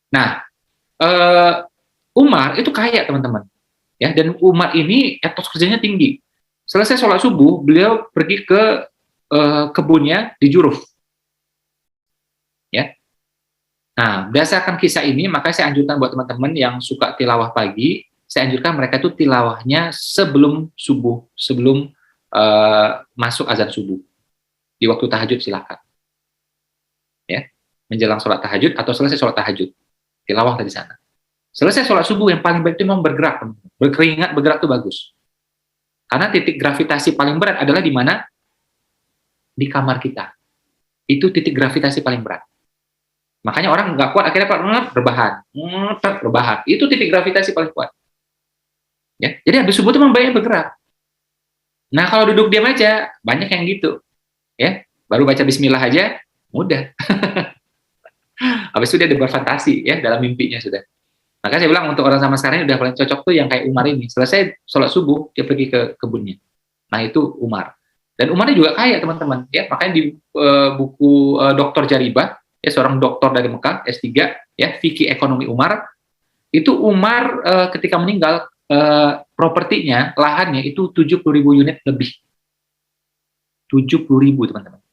Nah, Umar itu kaya teman-teman, ya, dan Umar ini etos kerjanya tinggi. Selesai sholat subuh, beliau pergi ke kebunnya di Juruf, ya. Nah, berdasarkan kisah ini, maka saya anjurkan buat teman-teman yang suka tilawah pagi, saya anjurkan mereka itu tilawahnya sebelum subuh, sebelum masuk azan subuh. Di waktu tahajud silakan, ya, menjelang sholat tahajud atau selesai sholat tahajud, tilawah di sana. Selesai sholat subuh yang paling baik itu memang bergerak, berkeringat, bergerak itu bagus. Karena titik gravitasi paling berat adalah di mana? Di kamar kita. Itu titik gravitasi paling berat. Makanya orang nggak kuat akhirnya berbahan, berbahan. Itu titik gravitasi paling kuat. Ya, jadi habis subuh itu memang banyak bergerak. Nah kalau duduk diam aja banyak yang gitu, ya. Baru baca Bismillah aja, mudah. Habis itu dia berfantasi, ya, dalam mimpinya sudah. Maka saya bilang untuk orang sama sekarang udah paling cocok tuh yang kayak Umar ini. Selesai sholat subuh dia pergi ke kebunnya. Nah itu Umar. Dan Umar ini juga kaya teman-teman, ya. Makanya di buku Dr. Jaribah, ya, seorang dokter dari Mekah S3, ya, fikih ekonomi Umar, itu Umar ketika meninggal propertinya, lahannya itu 70.000 unit lebih. 70.000 teman-teman.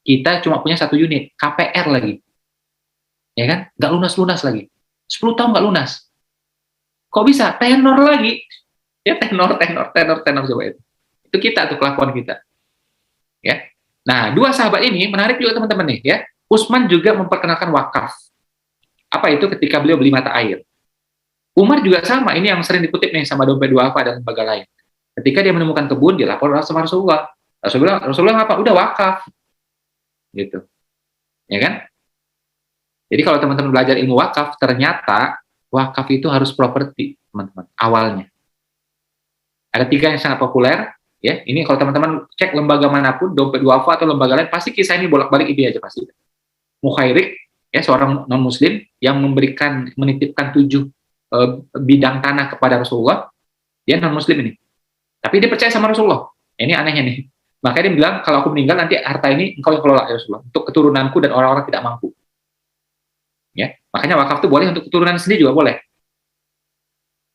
Kita cuma punya 1 unit, KPR lagi. Ya kan? Nggak lunas-lunas lagi. 10 tahun nggak lunas. Kok bisa? Tenor lagi. Ya, tenor coba itu. Itu kita tuh, kelakuan kita. Ya. Nah, 2 sahabat ini menarik juga teman-teman nih, ya. Utsman juga memperkenalkan wakaf. Apa itu? Ketika beliau beli mata air. Umar juga sama, ini yang sering dikutip nih sama dompet duafa dan lembaga lain. Ketika dia menemukan kebun, dia lapor sama Rasulullah. Rasulullah apa? Udah wakaf. Gitu. Ya kan? Jadi kalau teman-teman belajar ilmu wakaf, ternyata wakaf itu harus properti, teman-teman, awalnya. Ada 3 yang sangat populer, ya. Ini kalau teman-teman cek lembaga manapun, dompet duafa atau lembaga lain, pasti kisah ini bolak-balik ide aja pasti. Mukhairik, ya, seorang non-muslim yang menitipkan 7 bidang tanah kepada Rasulullah, dia non-muslim ini. Tapi dia percaya sama Rasulullah. Ini anehnya nih. Makanya dia bilang, kalau aku meninggal nanti harta ini engkau yang kelola ya Rasulullah, untuk keturunanku dan orang-orang tidak mampu. Ya, makanya wakaf itu boleh untuk keturunan sendiri juga boleh.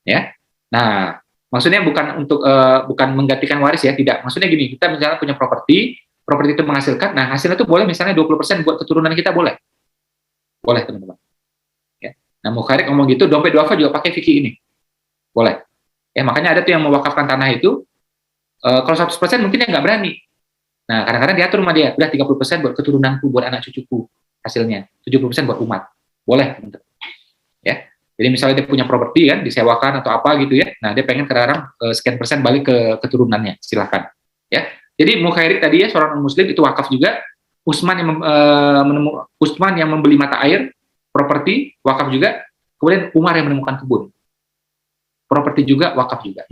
Ya. Nah, maksudnya bukan untuk bukan menggantikan waris ya, tidak. Maksudnya gini, kita misalnya punya properti itu menghasilkan, nah hasilnya itu boleh misalnya 20% buat keturunan kita boleh. Boleh, teman-teman. Ya. Nah, Mukhairik ngomong gitu, dompet duafa juga pakai fikih ini. Boleh. Ya, makanya ada tuh yang mewakafkan tanah itu, kalau 100% mungkin dia nggak berani. Nah, kadang-kadang diatur sama dia, udah 30% buat keturunanku, buat anak cucuku hasilnya, 70% buat umat. Boleh, teman-teman. Ya. Jadi misalnya dia punya properti kan, disewakan atau apa gitu ya. Nah, dia pengen kadang-kadang sekian persen balik ke keturunannya, silakan. Ya. Jadi Mukhairik tadi ya, seorang muslim itu wakaf juga. Utsman yang membeli mata air, properti, wakaf juga. Kemudian Umar yang menemukan kebun. Properti juga, wakaf juga.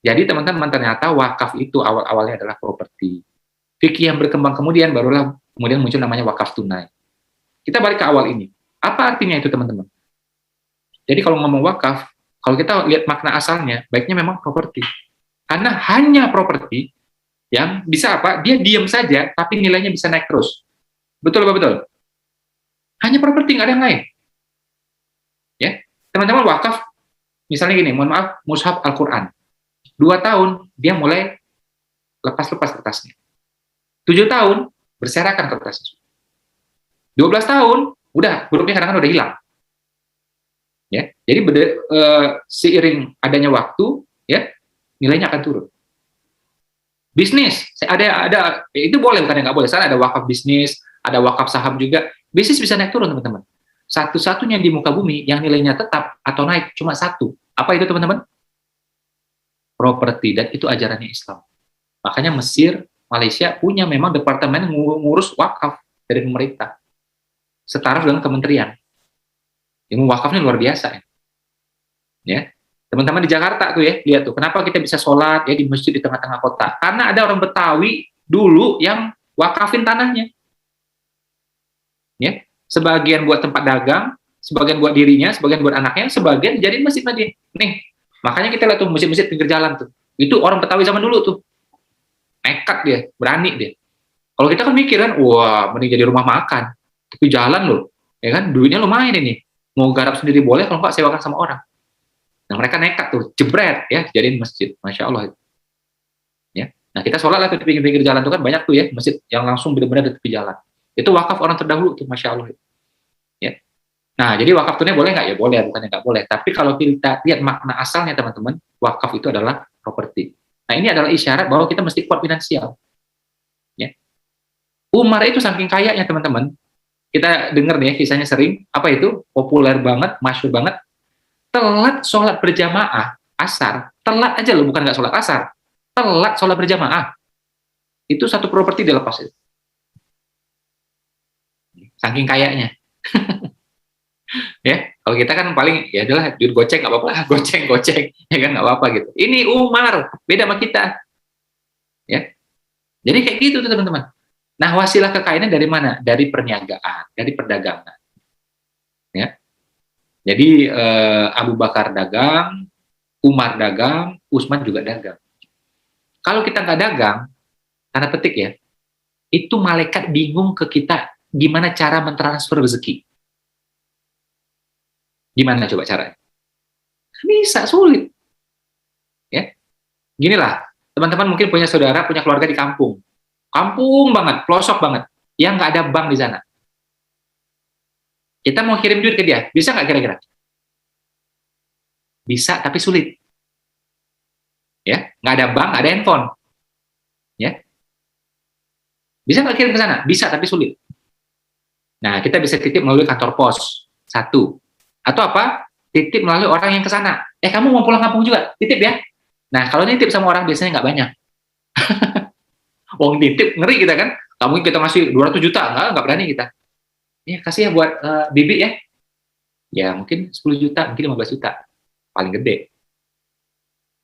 Jadi teman-teman, ternyata wakaf itu awal-awalnya adalah properti. Fikih yang berkembang kemudian barulah kemudian muncul namanya wakaf tunai. Kita balik ke awal ini. Apa artinya itu teman-teman? Jadi kalau ngomong wakaf, kalau kita lihat makna asalnya, baiknya memang properti. Karena hanya properti yang bisa apa? Dia diam saja, tapi nilainya bisa naik terus. Betul apa betul? Hanya properti, nggak ada yang lain. Ya, teman-teman wakaf, misalnya gini, mohon maaf, mushaf Al-Quran. 2 tahun, dia mulai lepas-lepas kertasnya. 7 tahun, berserakan kertasnya. 12 tahun, udah, hurufnya kadang-kadang udah hilang. Ya, jadi seiring adanya waktu, ya, nilainya akan turun. Bisnis, ada itu boleh, bukan nggak boleh. Sana ada wakaf bisnis, ada wakaf saham juga. Bisnis bisa naik turun, teman-teman. Satu-satunya di muka bumi yang nilainya tetap atau naik cuma 1. Apa itu, teman-teman? Properti, dan itu ajarannya Islam. Makanya Mesir, Malaysia punya memang departemen ngurus wakaf dari pemerintah. Setara dengan kementerian. Ilmu wakafnya luar biasa ya. Ya. Teman-teman di Jakarta tuh ya, lihat tuh, kenapa kita bisa sholat ya di masjid di tengah-tengah kota? Karena ada orang Betawi dulu yang wakafin tanahnya. Ya. Sebagian buat tempat dagang, sebagian buat dirinya, sebagian buat anaknya, sebagian jadi masjid aja. Nih, makanya kita lihat tuh masjid-masjid pinggir jalan tuh. Itu orang Betawi zaman dulu tuh. Nekat dia, berani dia. Kalau kita kan mikir kan, wah, mending jadi rumah makan. Tapi jalan loh. ya kan, duitnya lumayan ini, mau garap sendiri boleh, kalau nggak sewakan sama orang. Nah mereka nekat tuh, jebret ya, jadiin masjid, masya Allah. Ya, nah kita sholat lah di pinggir-pinggir jalan tuh kan banyak tuh ya masjid yang langsung benar-benar di tepi jalan. Itu wakaf orang terdahulu tuh, masya Allah. Ya, nah jadi wakaf tunai boleh nggak? Ya boleh, bukannya nggak boleh. Tapi kalau kita lihat makna asalnya teman-teman, wakaf itu adalah properti. Nah ini adalah isyarat bahwa kita mesti kuat finansial. Ya, Umar itu saking kayanya teman-teman, kita dengar nih kisahnya sering, apa itu populer banget, masyhur banget, telat sholat berjamaah asar, telat aja loh, bukan nggak sholat asar, telat sholat berjamaah, itu satu properti dilepas itu. Saking kayanya. Ya, kalau kita kan paling ya adalah duit goceng nggak apa-apa lah, goceng ya kan nggak apa-apa gitu. Ini Umar beda sama kita, ya. Jadi kayak gitu tuh teman-teman. Nah wasilah kekayaannya dari mana? Dari perniagaan, dari perdagangan. Ya, jadi Abu Bakar dagang, Umar dagang, Utsman juga dagang. Kalau kita nggak dagang, tanda petik ya, itu malaikat bingung ke kita gimana cara mentransfer rezeki. Gimana coba caranya? Bisa, sulit. Ya, ginilah, teman-teman mungkin punya saudara, punya keluarga di kampung. Kampung banget, pelosok banget, yang nggak ada bank di sana. Kita mau kirim duit ke dia, bisa nggak kira-kira? Bisa, tapi sulit. Ya, nggak ada bank, ada handphone. Ya, bisa nggak kirim ke sana? Bisa, tapi sulit. Nah, kita bisa titip melalui kantor pos, satu. Atau apa? Titip melalui orang yang ke sana. Kamu mau pulang kampung juga? Titip ya. Nah, kalau nitip sama orang biasanya nggak banyak. Wong titip, ngeri kita kan. Kamu kita ngasih 200 juta, nggak berani kita. Ya, kasih ya buat bibi ya. Ya, mungkin 10 juta, mungkin 15 juta. Paling gede.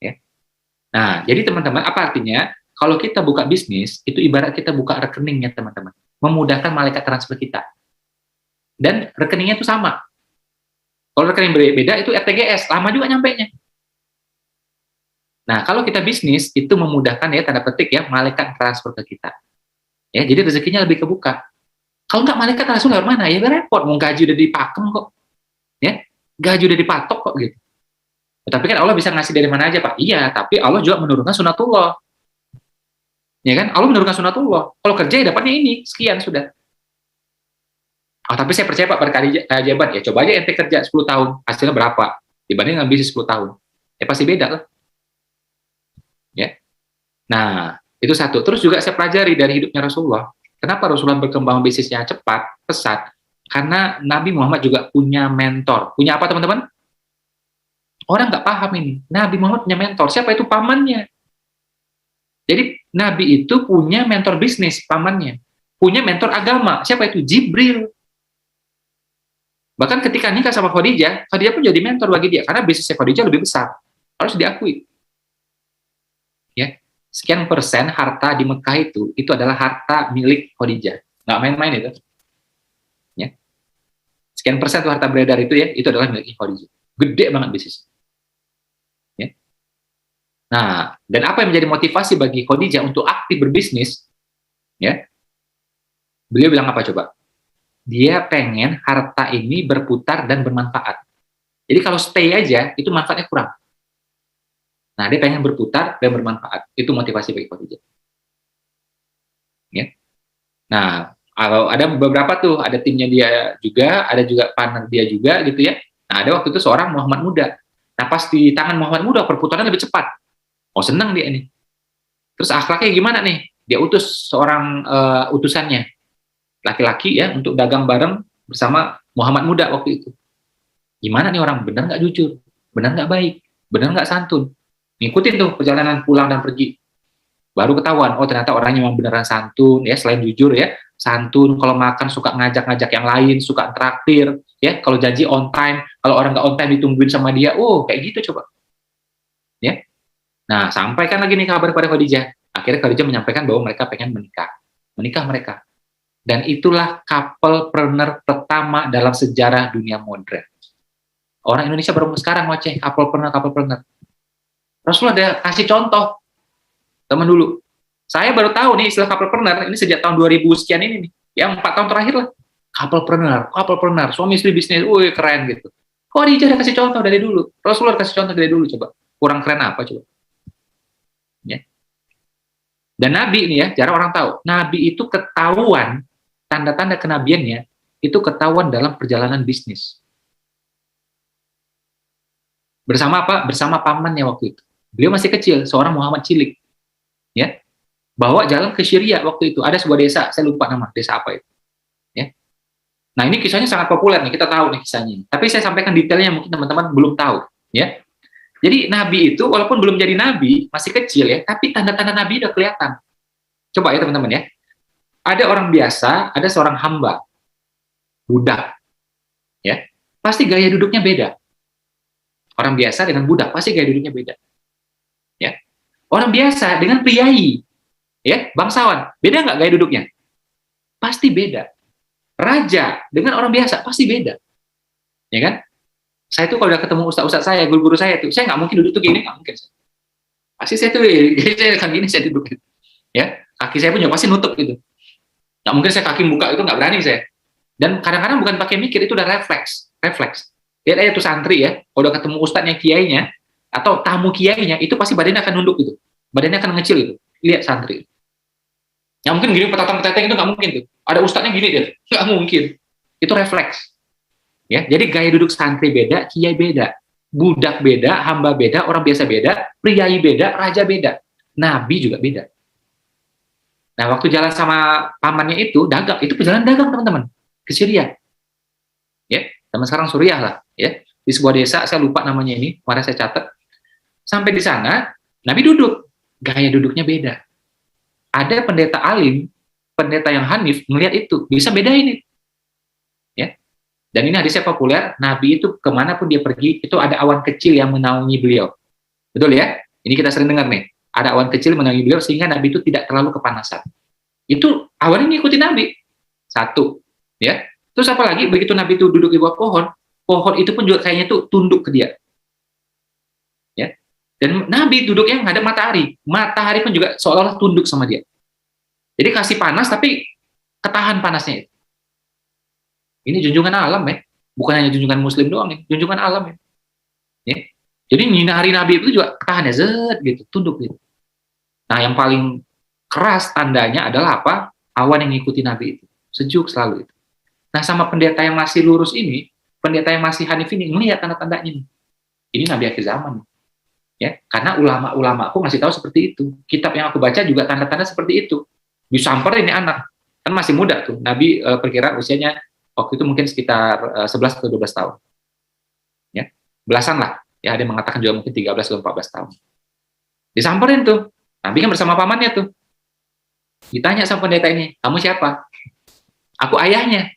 Ya. Nah, jadi teman-teman, apa artinya? Kalau kita buka bisnis, itu ibarat kita buka rekeningnya teman-teman. Memudahkan malaikat transfer kita. Dan rekeningnya itu sama. Kalau rekening berbeda itu RTGS, lama juga nyampainya. Nah, kalau kita bisnis itu memudahkan ya tanda petik ya malaikat transfer ke kita. Ya, jadi rezekinya lebih kebuka. Kalau nggak malaikat transfer lewat mana? Ya repot, mau gaji udah dipakem kok. Ya, gaji udah dipatok kok gitu. Tapi kan Allah bisa ngasih dari mana aja, Pak? Iya, tapi Allah juga menurunkan sunatullah. Ya kan? Allah menurunkan sunatullah. Kalau kerja ya dapatnya ini, sekian sudah. Oh, tapi saya percaya Pak berkeajaiban. Ya coba aja ente kerja 10 tahun, hasilnya berapa? Dibanding ngambil 10 tahun. Ya pasti beda lah. Ya. Nah, itu satu. Terus juga saya pelajari dari hidupnya Rasulullah. Kenapa Rasulullah berkembang bisnisnya cepat, pesat? Karena Nabi Muhammad juga punya mentor. Punya apa teman-teman? Orang nggak paham ini. Nabi Muhammad punya mentor. Siapa itu? Pamannya. Jadi Nabi itu punya mentor bisnis, pamannya. Punya mentor agama. Siapa itu? Jibril. Bahkan ketika nikah sama Khadijah, Khadijah pun jadi mentor bagi dia karena bisnisnya Khadijah lebih besar, harus diakui. Ya, sekian persen harta di Mekah itu adalah harta milik Khadijah, nggak main-main itu. Ya, sekian persen tuh harta beredar itu ya, itu adalah milik Khadijah. Gede banget bisnis. Ya. Nah, dan apa yang menjadi motivasi bagi Khadijah untuk aktif berbisnis? Ya, beliau bilang apa coba? Dia pengen harta ini berputar dan bermanfaat. Jadi kalau stay aja, itu manfaatnya kurang. Nah, dia pengen berputar dan bermanfaat. Itu motivasi bagi Khadijah. Ya. Nah, ada beberapa tuh, ada timnya dia juga, ada juga partner dia juga gitu ya. Nah, ada waktu itu seorang Muhammad muda. Nah, pas di tangan Muhammad muda, perputaran lebih cepat. Oh, senang dia ini. Terus akhlaknya gimana nih? Dia utus seorang utusannya. Laki-laki ya, untuk dagang bareng bersama Muhammad muda waktu itu. Gimana nih orang, benar nggak jujur, benar nggak baik, benar nggak santun. Ngikutin tuh perjalanan pulang dan pergi. Baru ketahuan, oh ternyata orangnya memang beneran santun, ya selain jujur ya, santun, kalau makan suka ngajak-ngajak yang lain, suka traktir, ya kalau janji on time, kalau orang nggak on time ditungguin sama dia, oh kayak gitu coba. Ya. Nah, sampaikan lagi nih kabar kepada Khadijah. Akhirnya Khadijah menyampaikan bahwa mereka pengen menikah mereka. Dan itulah couplepreneur pertama dalam sejarah dunia modern. Orang Indonesia baru sekarang ngoceh couplepreneur. Rasulullah ada kasih contoh. Teman dulu. Saya baru tahu nih istilah couplepreneur ini sejak tahun 2000 sekian ini nih. Yang 4 tahun terakhir lah. Couplepreneur, suami istri bisnis, wih keren gitu. Kok Khadijah udah kasih contoh dari dulu, Rasulullah kasih contoh dari dulu, coba. Kurang keren apa coba? Ya. Dan Nabi ini ya, jarang orang tahu. Nabi itu ketahuan, tanda-tanda kenabiannya, itu ketahuan dalam perjalanan bisnis. Bersama apa? Bersama pamannya waktu itu. Beliau masih kecil, seorang Muhammad cilik. Ya. Bawa jalan ke Syria waktu itu. Ada sebuah desa, saya lupa nama, desa apa itu. Ya. Nah, ini kisahnya sangat populer nih, kita tahu nih kisahnya. Tapi saya sampaikan detailnya, mungkin teman-teman belum tahu. Ya. Jadi Nabi itu, walaupun belum jadi Nabi, masih kecil ya, tapi tanda-tanda Nabi udah kelihatan. Coba ya teman-teman ya. Ada orang biasa, ada seorang hamba, budak. Ya. Pasti gaya duduknya beda. Orang biasa dengan budak, pasti gaya duduknya beda. Ya. Orang biasa dengan priai, ya, bangsawan, beda nggak gaya duduknya? Pasti beda. Raja dengan orang biasa, pasti beda. Ya kan? Saya tuh kalau udah ketemu ustaz-ustaz saya, guru-guru saya tuh, saya nggak mungkin duduk tuh gini, nggak mungkin. Pasti saya tuh, saya akan gini, saya duduk. Ya, kaki saya pun juga pasti nutup gitu. Nggak mungkin saya kaki buka, itu nggak berani saya. Dan kadang-kadang bukan pakai mikir, itu udah refleks. Lihat aja tuh santri ya, kalau udah ketemu ustadznya, kiainya, atau tamu kiainya, itu pasti badannya akan nunduk gitu. Badannya akan ngecil gitu. Lihat santri. Nggak mungkin gini, petatang-petatang itu nggak mungkin tuh. Ada ustadznya gini dia, nggak mungkin. Itu refleks. Ya, jadi gaya duduk santri beda, kiai beda, budak beda, hamba beda, orang biasa beda, priai beda, raja beda, nabi juga beda. Nah, waktu jalan sama pamannya itu dagang, itu perjalanan dagang teman-teman ke Syria. Ya, zaman sekarang Suriah lah, ya. Di sebuah desa, saya lupa namanya ini, kemarin saya catat. Sampai di sana, Nabi duduk, gaya duduknya beda. Ada pendeta alim, pendeta yang hanif melihat itu, bisa bedain itu. Ya. Dan ini hadisnya populer, Nabi itu kemanapun dia pergi, itu ada awan kecil yang menaungi beliau. Betul ya? Ini kita sering dengar nih. Ada awan kecil menaungi beliau, sehingga Nabi itu tidak terlalu kepanasan. Itu awan ini ngikutin Nabi. Satu. Ya. Terus apa lagi? Begitu Nabi itu duduk di bawah pohon, pohon itu pun juga kayaknya tuh tunduk ke dia. Ya. Dan Nabi duduknya menghadap matahari. Matahari pun juga seolah-olah tunduk sama dia. Jadi kasih panas, tapi ketahan panasnya itu. Ini junjungan alam ya, bukan hanya junjungan muslim doang ya, junjungan alam ya. Ya. Jadi nyinari Nabi itu juga ketahan ya, gitu, tunduk gitu. Nah, yang paling keras tandanya adalah apa? Awan yang ngikuti Nabi itu, sejuk selalu itu. Nah, sama pendeta yang masih lurus ini, pendeta yang masih hanif ini, melihat tanda-tandanya ini. Ini Nabi akhir zaman. Ya, karena ulama-ulama aku ngasih tahu seperti itu. Kitab yang aku baca juga tanda-tanda seperti itu. Disamperin ini anak, kan masih muda tuh. Nabi perkiraan usianya waktu itu mungkin sekitar 11 atau 12 tahun. Ya, belasan lah. Ya, ada yang mengatakan juga mungkin 13 atau 14 tahun. Disamperin tuh. Nabi kan bersama pamannya tuh. Ditanya sama pendeta ini, kamu siapa? Aku ayahnya.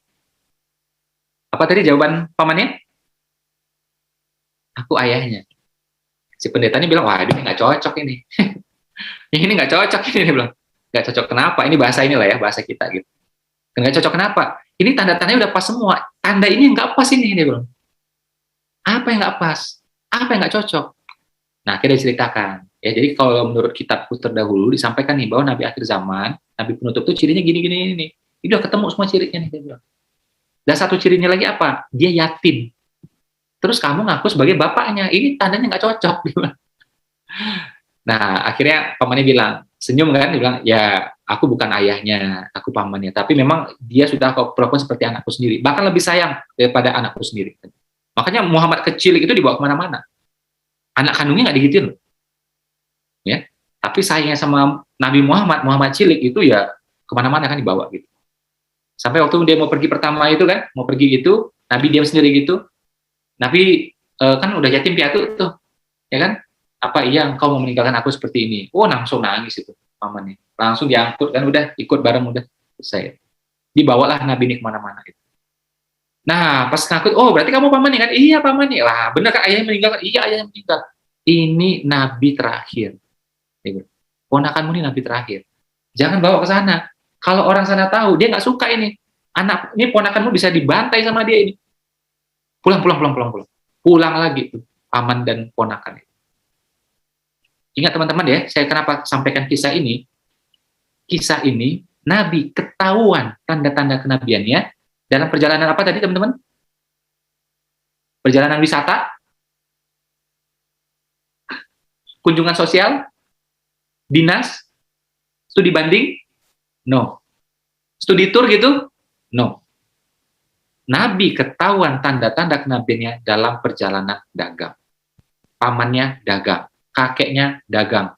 Apa tadi jawaban pamannya? Aku ayahnya. Si pendetanya bilang, wah ini nggak cocok ini. Ini nggak cocok ini, dia bilang. Nggak cocok kenapa? Ini bahasa inilah ya, bahasa kita gitu. Nggak cocok kenapa? Ini tanda-tandanya udah pas semua. Tanda ini yang nggak pas ini, dia bilang. Apa yang nggak pas? Apa yang nggak cocok? Nah, kita ceritakan. Ya, jadi kalau menurut kitabku terdahulu disampaikan nih bahwa Nabi akhir zaman, Nabi penutup itu cirinya gini-gini ini. Ini udah ketemu semua cirinya nih, dia bilang. Dan satu cirinya lagi apa? Dia yatim. Terus kamu ngaku sebagai bapaknya. Ini tandanya nggak cocok. Nah, akhirnya pamannya bilang, senyum kan, dia bilang, ya aku bukan ayahnya, aku pamannya, tapi memang dia sudah aku perlakukan seperti anakku sendiri, bahkan lebih sayang daripada anakku sendiri. Makanya Muhammad kecil itu dibawa kemana-mana. Anak kandungnya nggak digituin loh. Ya, tapi sayangnya sama Nabi Muhammad cilik itu ya kemana-mana kan dibawa gitu. Sampai waktu dia mau pergi pertama itu kan, mau pergi itu, Nabi diam sendiri gitu. Nabi kan udah yatim piatu tuh, ya kan? Apa iya engkau mau meninggalkan aku seperti ini? Oh, langsung nangis itu pamannya. Langsung diangkut dan udah ikut bareng udah selesai. Dibawalah Nabi ini kemana-mana gitu. Nah, pas ngakut, oh berarti kamu pamannya kan? Iya pamannya. Lah, benar kan ayahnya meninggal? Iya ayahnya meninggal. Ini Nabi terakhir. Ponakanmu ini Nabi terakhir. Jangan bawa ke sana. Kalau orang sana tahu, dia nggak suka ini. Anak ini ponakanmu bisa dibantai sama dia ini. Pulang. Pulang lagi tuh paman dan ponakan. Ingat teman-teman ya, saya kenapa sampaikan kisah ini? Kisah ini Nabi ketahuan tanda-tanda kenabiannya Dalam perjalanan apa tadi teman-teman? Perjalanan wisata? Kunjungan sosial? Dinas? Studi banding? No. Studi tour gitu? No. Nabi ketahuan tanda-tanda kenabiannya dalam perjalanan dagang. Pamannya dagang, kakeknya dagang,